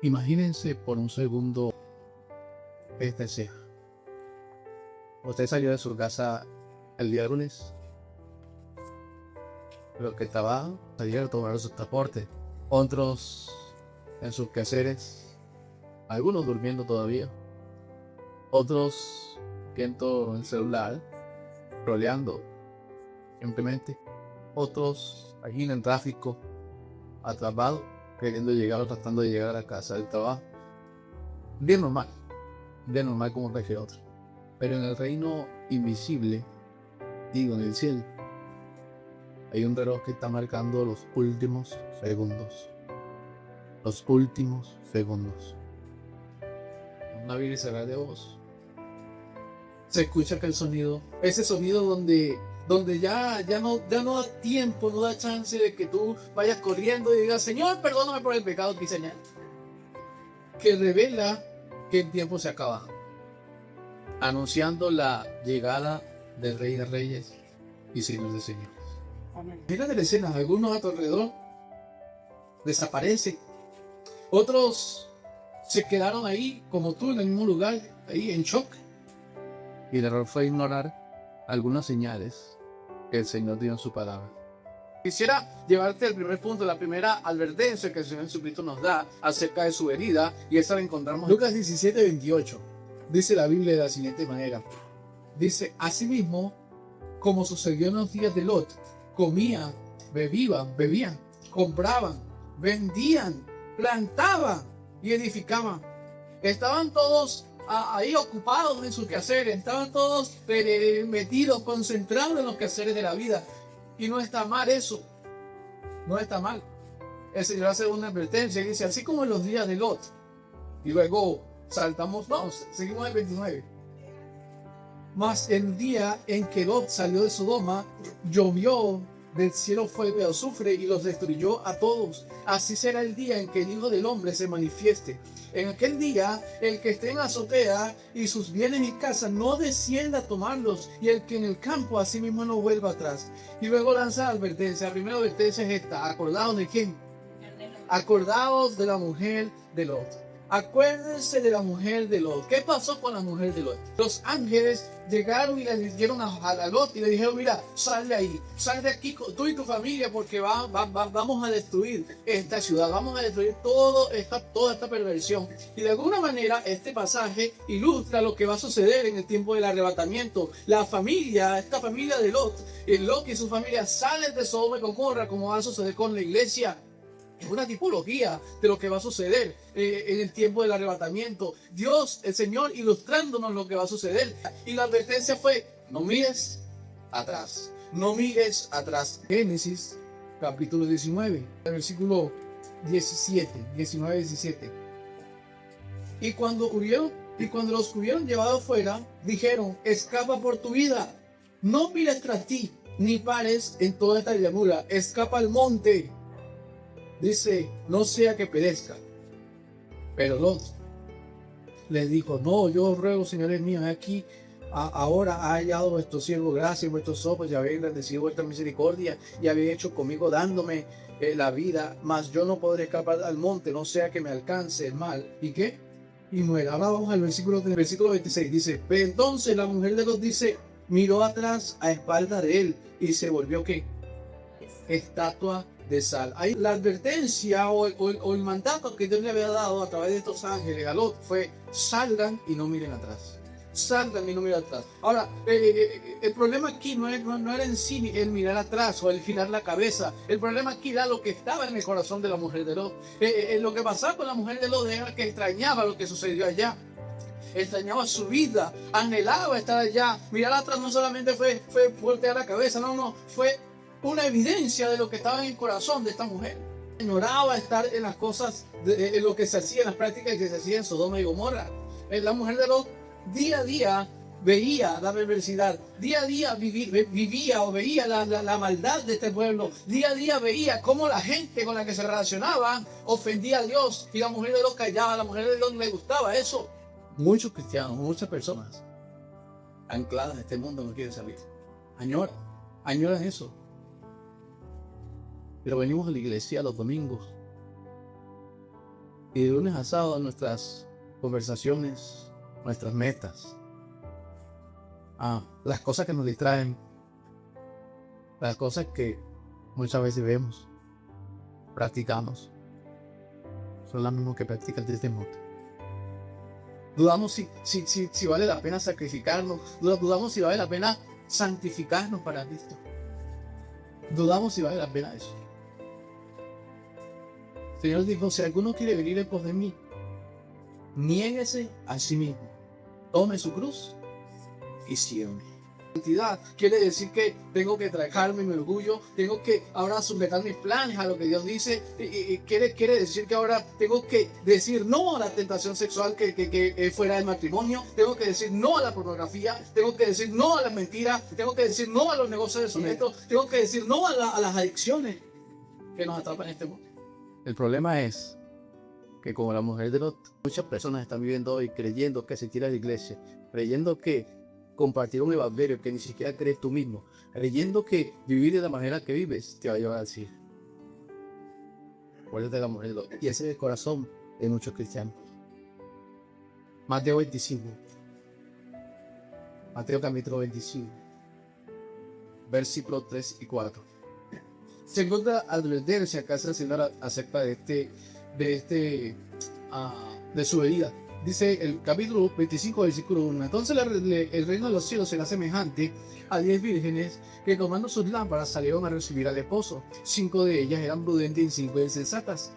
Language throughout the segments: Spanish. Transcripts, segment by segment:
Imagínense por un segundo esta escena. Usted salió de su casa el día lunes, los que trabajan salieron a tomar su transporte, otros en sus quehaceres, algunos durmiendo todavía, otros viendo el celular, roleando simplemente, otros allí en el tráfico, atrapados, queriendo llegar o tratando de llegar a la casa del trabajo. De normal como cualquier otro. Pero en el reino invisible, digo en el cielo, hay un reloj que está marcando los últimos segundos. Los últimos segundos. Un abrir y cerrar de ojos. Se escucha aquel sonido. Ese sonido donde ya no da tiempo, no da chance de que tú vayas corriendo y digas, Señor, perdóname por el pecado que hice ayer. Que revela que el tiempo se acaba. Anunciando la llegada del Rey de Reyes y Señor de Señores. Mira de la escena, algunos a tu alrededor desaparecen, otros se quedaron ahí como tú en el mismo lugar, ahí en shock. Y el error fue ignorar algunas señales que el Señor dio en su palabra. Quisiera llevarte al primer punto, la primera advertencia que el Señor Jesucristo nos da acerca de su herida, y esa la encontramos en Lucas 17:28. Dice la Biblia de la siguiente manera. Dice, asimismo, como sucedió en los días de Lot, comían, bebían, compraban, vendían, plantaban y edificaban. Estaban todos ahí ocupados en sus quehaceres, estaban todos metidos, concentrados en los quehaceres de la vida. Y no está mal eso, no está mal. El Señor hace una advertencia y dice, así como en los días de Lot. Y luego saltamos, seguimos el 29. Mas el día en que Lot salió de Sodoma, llovió del cielo fuego y azufre y los destruyó a todos. Así será el día en que el Hijo del Hombre se manifieste. En aquel día, el que esté en azotea y sus bienes y casas no descienda a tomarlos, y el que en el campo asimismo no vuelva atrás. Y luego lanza la advertencia. La primera advertencia es esta. ¿Acordados de quién? Acordaos de la mujer de Lot. Acuérdense de la mujer de Lot. ¿Qué pasó con la mujer de Lot? Los ángeles llegaron y le dijeron a Lot y le dijeron, mira, sal de ahí, sal de aquí tú y tu familia, porque vamos a destruir esta ciudad, vamos a destruir toda esta perversión. Y de alguna manera este pasaje ilustra lo que va a suceder en el tiempo del arrebatamiento. Esta familia de Lot, Lot y su familia salen de Sodoma y Gomorra, como va a suceder con la iglesia. Es una tipología de lo que va a suceder en el tiempo del arrebatamiento. Dios, el Señor, ilustrándonos lo que va a suceder. Y la advertencia fue, no mires atrás. No mires atrás. Génesis, capítulo 19, versículo 19-17. Y cuando los hubieron llevado fuera, dijeron, escapa por tu vida. No mires tras ti, ni pares en toda esta llanura. Escapa al monte. Dice, no sea que perezca. Pero Lot les dijo, no, yo ruego, señores míos, aquí ahora ha hallado vuestro siervo gracia en vuestros ojos, y habéis engrandecido vuestra misericordia, y habéis hecho conmigo dándome la vida, mas yo no podré escapar al monte, no sea que me alcance el mal. ¿Y qué? Y muera. Ahora vamos al versículo 26, dice, pero entonces la mujer de Lot dice, miró atrás a espalda de él, y se volvió, ¿qué? Estatua de sal. Ahí la advertencia o el mandato que Dios le había dado a través de estos ángeles a Lot fue, salgan y no miren atrás. Salgan y no miren atrás. Ahora, el problema aquí no era en sí el mirar atrás o el girar la cabeza. El problema aquí era lo que estaba en el corazón de la mujer de Lot. Lo que pasaba con la mujer de Lot era que extrañaba lo que sucedió allá. Extrañaba su vida, anhelaba estar allá. Mirar atrás no solamente fue voltear la cabeza, fue una evidencia de lo que estaba en el corazón de esta mujer. Ignoraba estar en las cosas, en lo que se hacía, en las prácticas que se hacían en Sodoma y Gomorra. La mujer de Lot día a día veía la perversidad, día a día vivía o veía la maldad de este pueblo, día a día veía cómo la gente con la que se relacionaba ofendía a Dios, y la mujer de Lot callaba. A la mujer de Lot le gustaba eso. Muchos cristianos, muchas personas ancladas a este mundo no quieren salir. Añoran eso. Pero venimos a la iglesia los domingos Y de lunes a sábado nuestras conversaciones, nuestras metas, las cosas que nos distraen, las cosas que muchas veces vemos, practicamos, son las mismas que practica el monte. Dudamos si vale la pena sacrificarnos, dudamos si vale la pena santificarnos para Cristo. Dudamos si vale la pena eso. El Señor dijo, si alguno quiere venir en pos de mí, niéguese a sí mismo, tome su cruz y sígueme. Santidad quiere decir que tengo que trabajarme mi orgullo, tengo que ahora sujetar mis planes a lo que Dios dice, y quiere decir que ahora tengo que decir no a la tentación sexual que es fuera del matrimonio, tengo que decir no a la pornografía, tengo que decir no a las mentiras, tengo que decir no a los negocios deshonestos, tengo que decir no a las adicciones que nos atrapan en este mundo. El problema es que como la mujer de Lot, muchas personas están viviendo hoy creyendo que se tira a la iglesia, creyendo que compartir un evangelio que ni siquiera crees tú mismo, creyendo que vivir de la manera que vives te va a llevar al cielo. Acuérdate de la mujer de Lot. Y ese es el corazón de muchos cristianos. Mateo 25. Mateo capítulo 25. Versículos 3 y 4. Se encuentra advertencia acá el Señor acerca de su herida. Dice el capítulo 25, versículo 1. Entonces el reino de los cielos será semejante a 10 vírgenes que tomando sus lámparas salieron a recibir al esposo. 5 de ellas eran prudentes y 5 insensatas.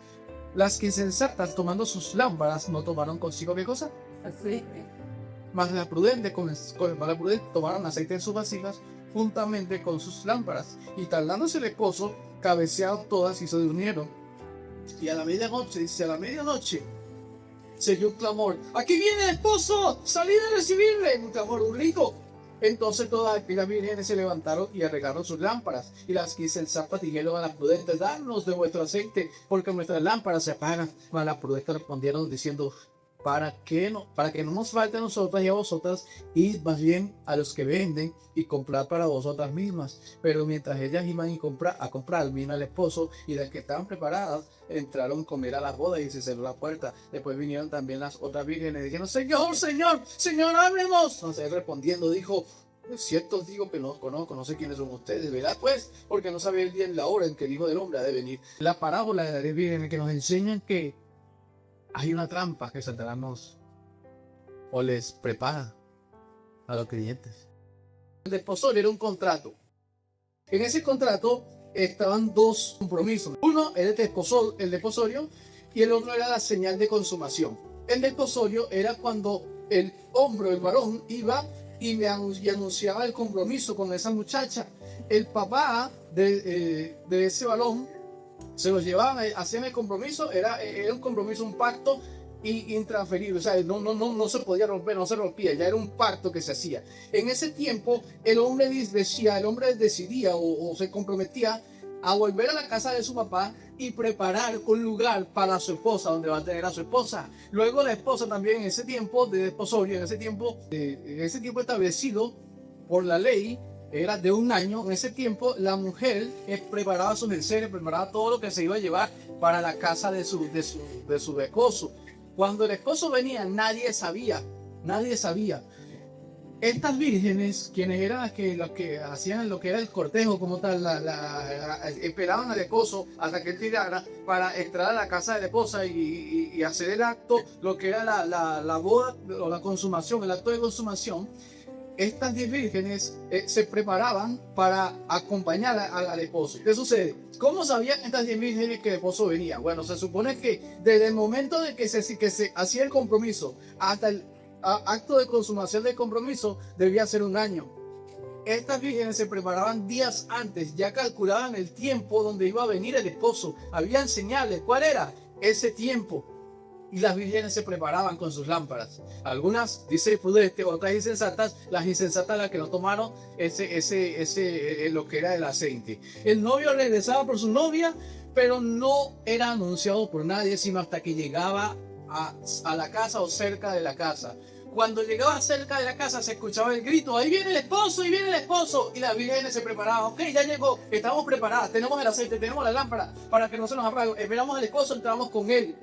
Las que insensatas tomando sus lámparas no tomaron consigo ¿qué cosa? Aceite. Mas las prudentes tomaron aceite en sus vasijas juntamente con sus lámparas. Y tardándose el esposo, cabecearon todas y se durmieron. Y a la medianoche, dice, a la medianoche se oyó un clamor: ¡aquí viene el esposo! ¡Salid a recibirle! Un clamor, un grito. Entonces todas aquellas vírgenes se levantaron y arreglaron sus lámparas. Y las que insensatas dijeron a las prudentes: danos de vuestro aceite, porque nuestras lámparas se apagan. Mas las prudentes respondieron diciendo: para que no nos falte a nosotras y a vosotras, id más bien a los que venden y comprad para vosotras mismas. Pero mientras ellas iban a comprar, vino el esposo, y las que estaban preparadas entraron a comer a las bodas y se cerró la puerta. Después vinieron también las otras vírgenes diciendo: Señor, ábrenos. Entonces respondiendo dijo: es cierto os digo que no os conozco, no sé quiénes son ustedes, ¿verdad? Pues, porque no sabéis el día ni la hora en que el Hijo del Hombre ha de venir. La parábola de las vírgenes que nos enseñan que hay una trampa que Satanás les prepara a los creyentes. El desposorio era un contrato. En ese contrato estaban dos compromisos. Uno era el desposorio y el otro era la señal de consumación. El desposorio era cuando el hombre, el varón, iba y anunciaba el compromiso con esa muchacha. El papá de ese varón se los llevaban, hacían el compromiso, era un compromiso, un pacto intransferible, o sea, no se podía romper, no se rompía, ya era un pacto que se hacía. En ese tiempo el hombre decidía o se comprometía a volver a la casa de su papá y preparar un lugar para su esposa, donde va a tener a su esposa. Luego la esposa también, en ese tiempo de desposorio, en ese tiempo establecido por la ley, era de un año. En ese tiempo la mujer preparaba sus enseres, preparaba todo lo que se iba a llevar para la casa de su esposo. Cuando el esposo venía, nadie sabía. Estas vírgenes, quienes eran las que hacían lo que era el cortejo como tal, esperaban al esposo hasta que él tirara para entrar a la casa de la esposa y hacer el acto, lo que era la boda o la consumación, el acto de consumación. Estas 10 vírgenes se preparaban para acompañar al esposo. ¿Qué sucede? ¿Cómo sabían estas 10 vírgenes que el esposo venía? Bueno, se supone que desde el momento de que se hacía el compromiso hasta el acto de consumación del compromiso debía ser un año. Estas vírgenes se preparaban días antes, ya calculaban el tiempo donde iba a venir el esposo. Habían señales. ¿Cuál era? Ese tiempo. Y las vírgenes se preparaban con sus lámparas. Algunas, dice prudente, otras insensatas. Las insensatas las que no tomaron lo que era el aceite. El novio regresaba por su novia, pero no era anunciado por nadie, sino hasta que llegaba a la casa o cerca de la casa. Cuando llegaba cerca de la casa se escuchaba el grito: ahí viene el esposo, ahí viene el esposo. Y las vírgenes se preparaban: ok, ya llegó, estamos preparadas, tenemos el aceite, tenemos la lámpara para que no se nos apague, esperamos al esposo, entramos con él.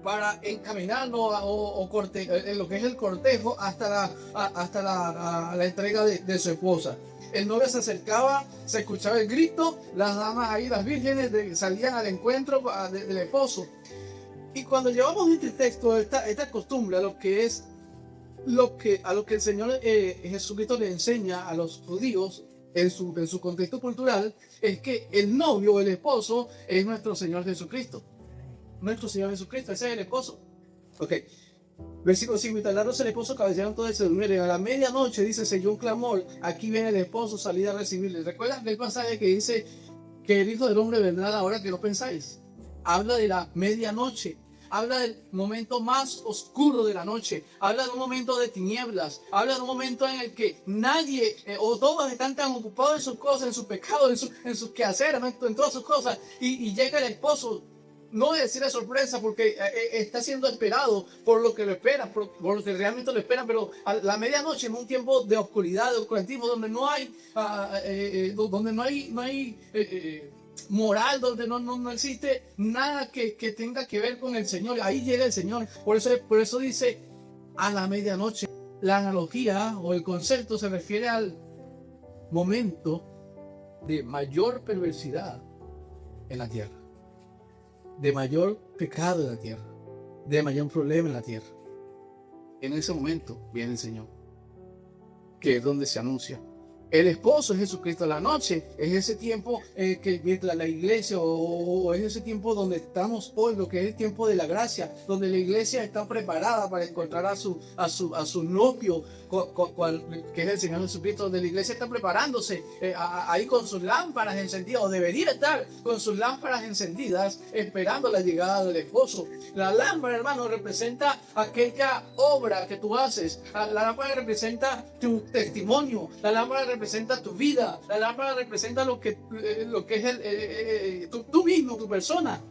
para encaminarlo en lo que es el cortejo hasta la entrega de su esposa. El novio se acercaba, se escuchaba el grito, las damas ahí, las vírgenes, salían al encuentro del esposo. Y cuando llevamos este texto, esta costumbre, a lo que el Señor Jesucristo le enseña a los judíos en su contexto cultural, es que el novio o el esposo es nuestro Señor Jesucristo. Nuestro Señor Jesucristo, ese es el esposo. Ok. Versículo 5: y tardándose el esposo, cabecearon todos y se durmieron. A la medianoche, dice, se oyó un clamor. Aquí viene el esposo, salid a recibirle. ¿Recuerdan el pasaje que dice que el Hijo del Hombre vendrá a la hora que no pensáis? Habla de la medianoche. Habla del momento más oscuro de la noche. Habla de un momento de tinieblas. Habla de un momento en el que nadie o todos están tan ocupados en sus cosas, en sus pecados, en sus quehaceres, en todas sus cosas. Y llega el esposo. No es decir de sorpresa, porque está siendo esperado por lo que lo espera, por lo que realmente lo esperan, pero a la medianoche, en un tiempo de oscuridad, de oscurantismo, donde no hay, moral, donde no existe nada que tenga que ver con el Señor, ahí llega el Señor. Por eso dice a la medianoche. La analogía o el concepto se refiere al momento de mayor perversidad en la tierra, de mayor pecado en la tierra, de mayor problema en la tierra. En ese momento viene el Señor, que es donde se anuncia. El esposo es Jesucristo. La noche es ese tiempo que mientras la iglesia, o es ese tiempo donde estamos hoy, lo que es el tiempo de la gracia, donde la iglesia está preparada para encontrar a su novio, que es el Señor Jesucristo, donde la iglesia está preparándose ahí con sus lámparas encendidas, o debería estar con sus lámparas encendidas, esperando la llegada del esposo. La lámpara, hermano, representa aquella obra que tú haces. La lámpara representa tu testimonio. La lámpara representa tu vida. La lámpara representa lo que es tú mismo, tu persona.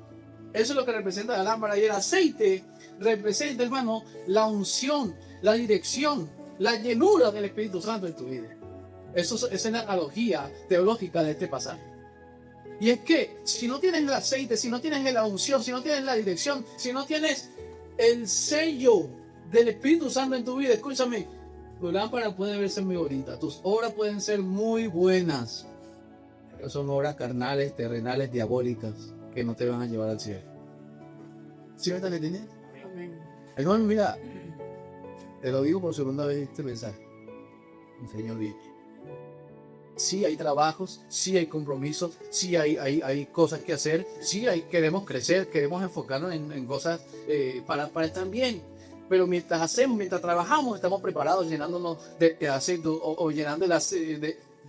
Eso es lo que representa la lámpara. Y el aceite representa, hermano, la unción, la dirección, la llenura del Espíritu Santo en tu vida. Esa es la analogía teológica de este pasaje. Y es que si no tienes el aceite, si no tienes la unción, si no tienes la dirección, si no tienes el sello del Espíritu Santo en tu vida, escúchame, tu lámpara puede verse muy bonita, tus obras pueden ser muy buenas, pero son obras carnales, terrenales, diabólicas, que no te van a llevar al cielo. ¿Sí me estás entendiendo? Hermano, mira, te lo digo por segunda vez este mensaje. El Señor dice: sí hay trabajos, sí hay compromisos, sí hay cosas que hacer, sí queremos crecer, queremos enfocarnos en cosas para estar bien. Pero mientras trabajamos, estamos preparados, llenándonos de aceite o llenando de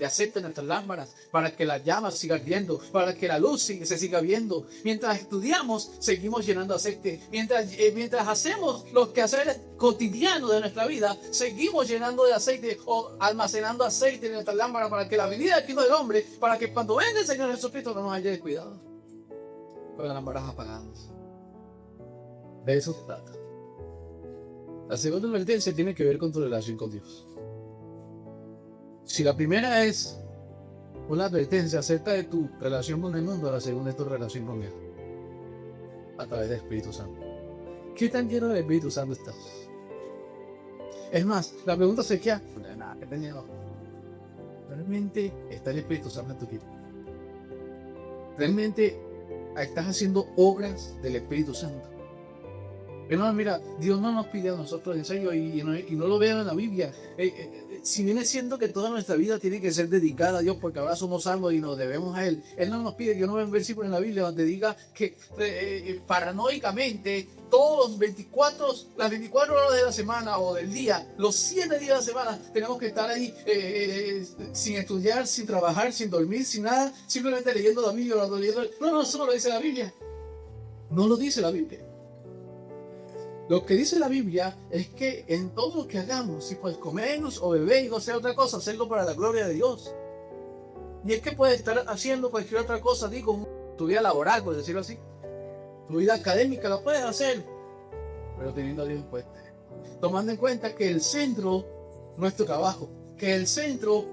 aceite en nuestras lámparas, para que la llama siga ardiendo, para que la luz se siga viendo. Mientras estudiamos, seguimos llenando aceite. Mientras hacemos los quehaceres cotidianos de nuestra vida, seguimos llenando de aceite o almacenando aceite en nuestras lámparas, para que la venida del Hijo del Hombre, para que cuando venga el Señor Jesucristo no nos haya descuidado con las lámparas apagadas. De eso se trata. La segunda advertencia tiene que ver con tu relación con Dios. Si la primera es una advertencia acerca de tu relación con el mundo, la segunda es tu relación con Dios, a través del Espíritu Santo. ¿Qué tan lleno del Espíritu Santo estás? Es más, la pregunta se queda: ¿qué tan lleno? ¿Realmente está el Espíritu Santo en tu vida? ¿Realmente estás haciendo obras del Espíritu Santo? Hermano, mira, Dios no nos pide a nosotros, en serio, y no lo vean en la Biblia. Si viene siendo que toda nuestra vida tiene que ser dedicada a Dios, porque ahora somos salvos y nos debemos a Él. Él no nos pide. Yo no veo un versículo en la Biblia donde diga que paranoicamente todos las 24 horas de la semana o del día, los 7 días de la semana, tenemos que estar ahí sin estudiar, sin trabajar, sin dormir, sin nada, simplemente leyendo la Biblia. No, eso no lo dice la Biblia. No lo dice la Biblia. Lo que dice la Biblia es que en todo lo que hagamos, si pues comemos o bebemos o sea otra cosa, hacerlo para la gloria de Dios. Y es que puedes estar haciendo cualquier otra cosa, digo, tu vida laboral, por decirlo así, tu vida académica, la puedes hacer, pero teniendo a Dios en cuenta. Tomando en cuenta que el centro no es tu trabajo, que el centro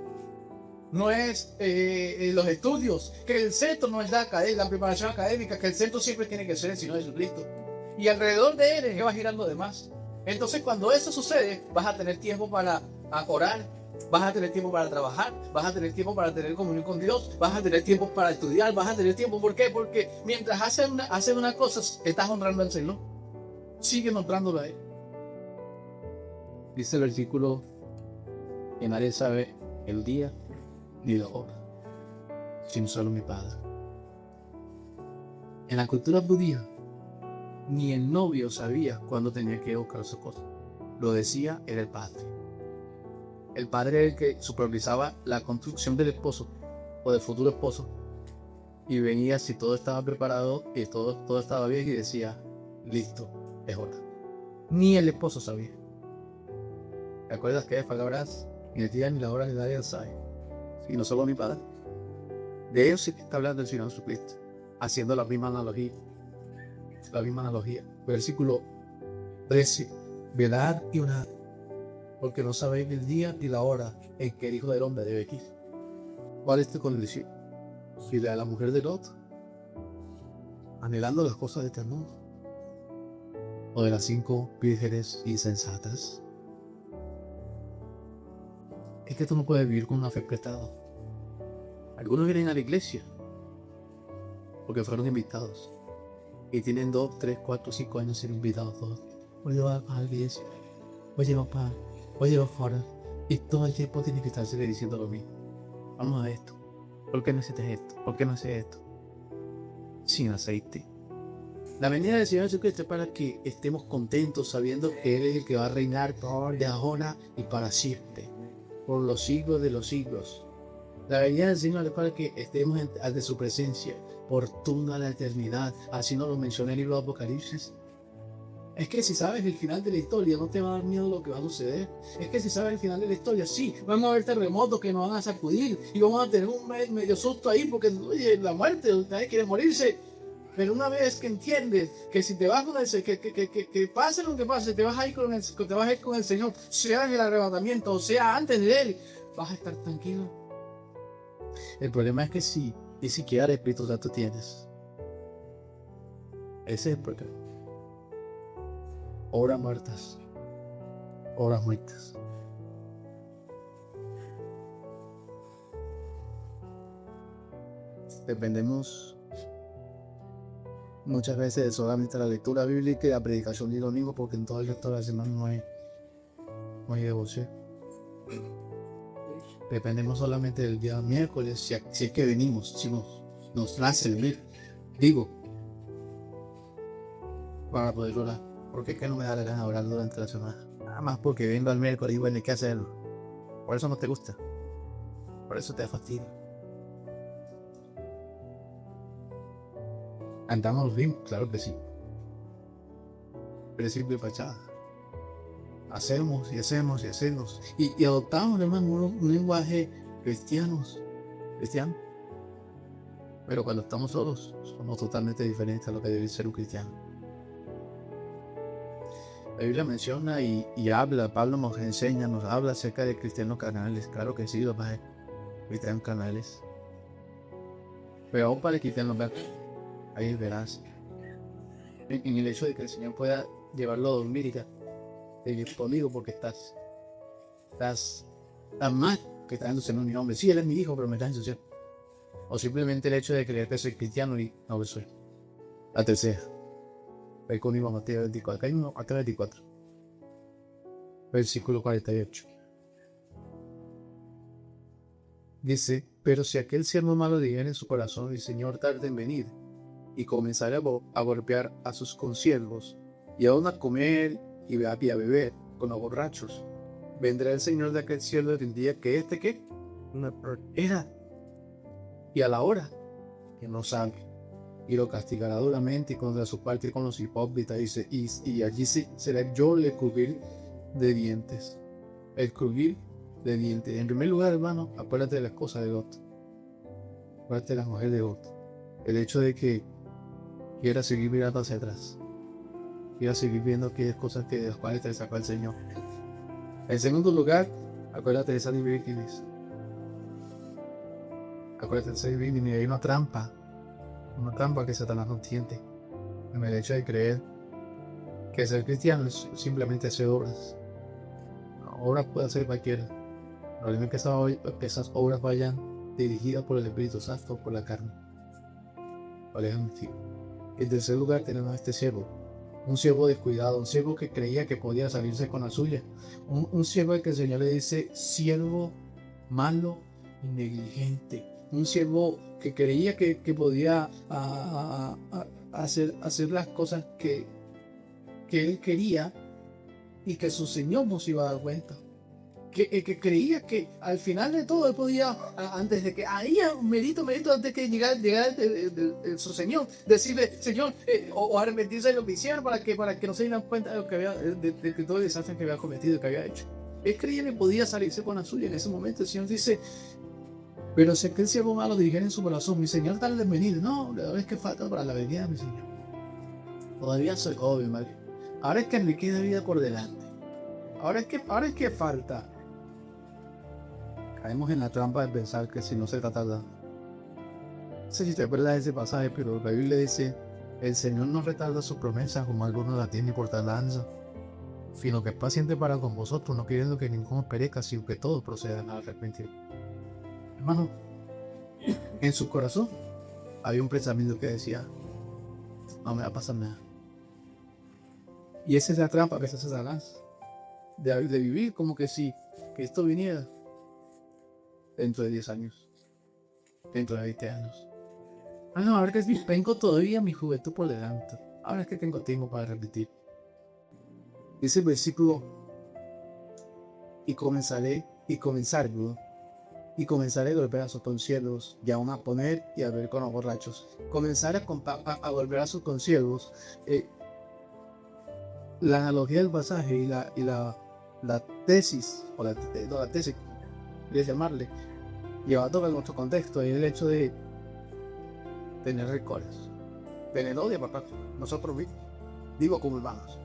no es los estudios, que el centro no es la preparación académica, que el centro siempre tiene que ser el Señor Jesucristo. y alrededor de él es que va a girar lo demás. Entonces cuando eso sucede, vas a tener tiempo para orar, vas a tener tiempo para trabajar, vas a tener tiempo para tener comunión con Dios, vas a tener tiempo para estudiar, vas a tener tiempo. ¿Por qué? Porque mientras haces una cosa, estás honrando al Señor. Sigue honrándolo a Él. Dice el versículo que nadie sabe el día ni la hora, sino solo mi Padre. En la cultura judía, ni el novio sabía cuándo tenía que buscar su cosa. Lo decía era el padre. El padre era el que supervisaba la construcción del esposo o del futuro esposo y veía si todo estaba preparado y todo estaba bien y decía, listo, es hora. Ni el esposo sabía. ¿Te acuerdas que hay palabras? Ni el día ni la hora ni nadie sabe, sino solo mi Padre? De ellos sí que está hablando el Señor Jesucristo, haciendo la misma analogía. Versículo 13. Velad y orad, porque no sabéis el día ni la hora en que el Hijo del Hombre debe ir. ¿Cuál es tu condición? Si la de la mujer de Lot, anhelando las cosas de este mundo, o de las 5 vírgenes insensatas. Es que tú no puedes vivir con una fe prestada. Algunos vienen a la iglesia porque fueron invitados y tienen 2, 3, 4, 5 años sin invitados todos. Oye, va a la iglesia, oye, papá, oye, va fuera. Y todo el tiempo tienen que estarse diciendo lo mismo. Vamos a esto. ¿Por qué no haces esto? ¿Por qué no haces esto? Sin aceite. La venida del Señor Jesucristo es para que estemos contentos sabiendo que Él es el que va a reinar de ahora y para siempre, por los siglos de los siglos. La venida del Señor es para que estemos ante su presencia por toda la eternidad. Así nos lo menciona el libro de Apocalipsis. Es que si sabes el final de la historia, no te va a dar miedo lo que va a suceder. Es que si sabes el final de la historia, sí, vamos a ver terremotos que nos van a sacudir y vamos a tener un medio susto ahí porque, oye, la muerte, nadie quiere morirse. Pero una vez que entiendes que si te vas con el que pase lo que pase, te vas a ir con el Señor, sea en el arrebatamiento o sea antes de Él, vas a estar tranquilo. El problema es que si ni siquiera el Espíritu Santo tienes, ese es el problema. Horas muertas, horas muertas. Dependemos muchas veces de solamente la lectura bíblica y la predicación de domingo, porque en todo el resto de la semana no hay devoción. Dependemos solamente del día miércoles, si es que venimos, si nos nace venir, para poder orar. ¿Por qué no me da la gana de orar durante la semana? Nada más porque vengo al miércoles y bueno, hay que hacerlo. Por eso no te gusta. Por eso te da fastidio. ¿Andamos bien? Claro que sí. Principio de fachada. Hacemos y hacemos y hacemos. Y adoptamos, hermano, un lenguaje cristiano. Pero cuando estamos solos, somos totalmente diferentes a lo que debe ser un cristiano. La Biblia menciona y habla, Pablo nos enseña, nos habla acerca de cristianos carnales. Claro que sí, los más cristianos carnales. Pero aún para el cristiano, ahí verás. En el hecho de que el Señor pueda llevarlo a dormir y vivir conmigo porque estás mal que estás ensuciando mi nombre. Sí, él es mi hijo, pero me estás ensuciando. O simplemente el hecho de creer que soy cristiano y no lo soy. La tercera. Ve conmigo a Mateo 24. Acá hay Mateo 24. Versículo 48. Dice, pero si aquel siervo malo dijera en su corazón, el Señor tarde en venir, y comenzara a golpear a sus consiervos, y aún a comer y a beber con los borrachos, vendrá el Señor de aquel siervo y tendría que ¿qué? Era. Y a la hora que no sabe. Y lo castigará duramente y contra su parte con los hipócritas. Dice, y allí será yo el crujir de dientes. El crujir de dientes. En primer lugar, hermano, acuérdate de las cosas de Lot. Acuérdate de la mujer de Lot. El hecho de que quiera seguir mirando hacia atrás. Quiera seguir viendo aquellas cosas de las cuales te sacó el Señor. En segundo lugar, acuérdate de esas vírgenes. Acuérdate de esas vírgenes. Hay una trampa que Satanás no entiende. En el hecho de creer que ser cristiano es simplemente hacer obras. Obras puede hacer cualquiera. El problema es que esas obras vayan dirigidas por el Espíritu Santo o por la carne. Por ejemplo, en tercer lugar tenemos a este siervo. Un siervo descuidado, un siervo que creía que podía salirse con la suya. Un siervo al que el Señor le dice siervo malo y negligente. Un siervo que creía que podía hacer las cosas que él quería y que su Señor no se iba a dar cuenta. Que creía que al final de todo él podía, antes de que había un merito, antes de que llegara su Señor, decirle, Señor, o arrepentirse de lo que hicieron para que no se dieran cuenta de lo que había, de todo el desastre que había cometido, que había hecho. Él creía que podía salirse con la suya. En ese momento el Señor dice, pero si aquel siervo malo dijera en su corazón, mi Señor tal vez venir. No, la verdad es que falta para la venida de mi Señor. Todavía soy joven, madre. Ahora es que me queda vida por delante. Ahora es que falta. Caemos en la trampa de pensar que si no se trata de... No sé si te acuerdas de ese pasaje, pero la Biblia dice, el Señor no retarda su promesa como algunos la tienen por tardanza, sino que es paciente para con vosotros, no queriendo que ninguno perezca, sino que todos procedan al arrepentimiento. Hermano, en su corazón había un pensamiento que decía, no me va a pasar nada. Y esa es la trampa que se hace Satanás, de vivir como que si que esto viniera dentro de 10 años, dentro de 20 años. No, ahora que tengo todavía mi juventud por delante. Ahora es que tengo tiempo para repetir. Dice el versículo, y comenzaré a golpear a sus conciervos, y aún a poner y a ver con los borrachos. Comenzaré a golpear a sus conciervos. La analogía del pasaje y la tesis, o la tesis, voy a llamarle, llevando a nuestro contexto, es el hecho de tener rencores, tener odio para nosotros mismos, digo como hermanos,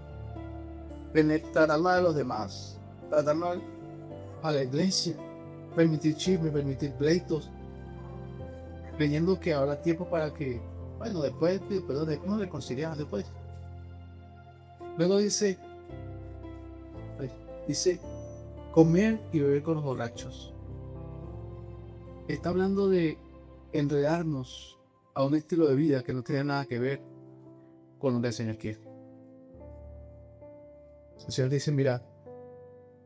tratar mal a los demás, tratar mal a la iglesia, permitir chisme, permitir pleitos, creyendo que habrá tiempo para que, bueno, después nos reconciliamos después. Luego dice, comer y beber con los borrachos. Está hablando de enredarnos a un estilo de vida que no tiene nada que ver con lo que el Señor quiere. El Señor dice, mira,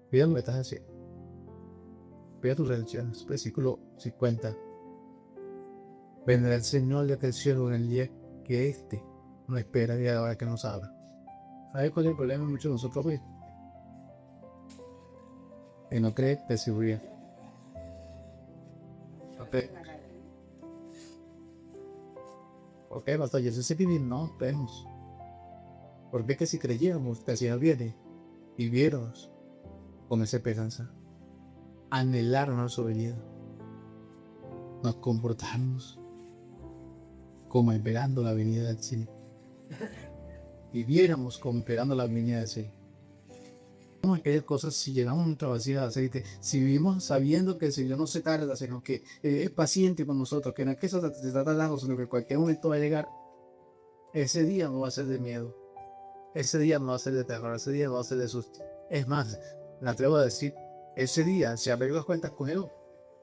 cuida lo que estás haciendo. Cuida tus relaciones. Versículo 50. Vendrá el Señor de aquel cielo en el día que éste no espera y a la hora que nos abra. ¿Sabes cuál es el problema de muchos de nosotros hoy? Que no cree de seguridad. ¿Por qué, pastor? Yo sé que no creemos. Porque es que si creyéramos que el Señor viene y viéramos con esa esperanza, anhelarnos su venida, nos comportamos como esperando la venida del Señor. Viviéramos como esperando la venida del Señor. Aquellas cosas, si llegamos a nuestra vasija de aceite, si vivimos sabiendo que el Señor no se tarda, sino que es paciente con nosotros, que no es que se está tardando, sino que en cualquier momento va a llegar, ese día no va a ser de miedo, ese día no va a ser de terror, ese día no va a ser de susto. Es más, me atrevo a decir, ese día, si arreglas cuentas con Él,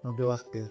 no te vas a quedar.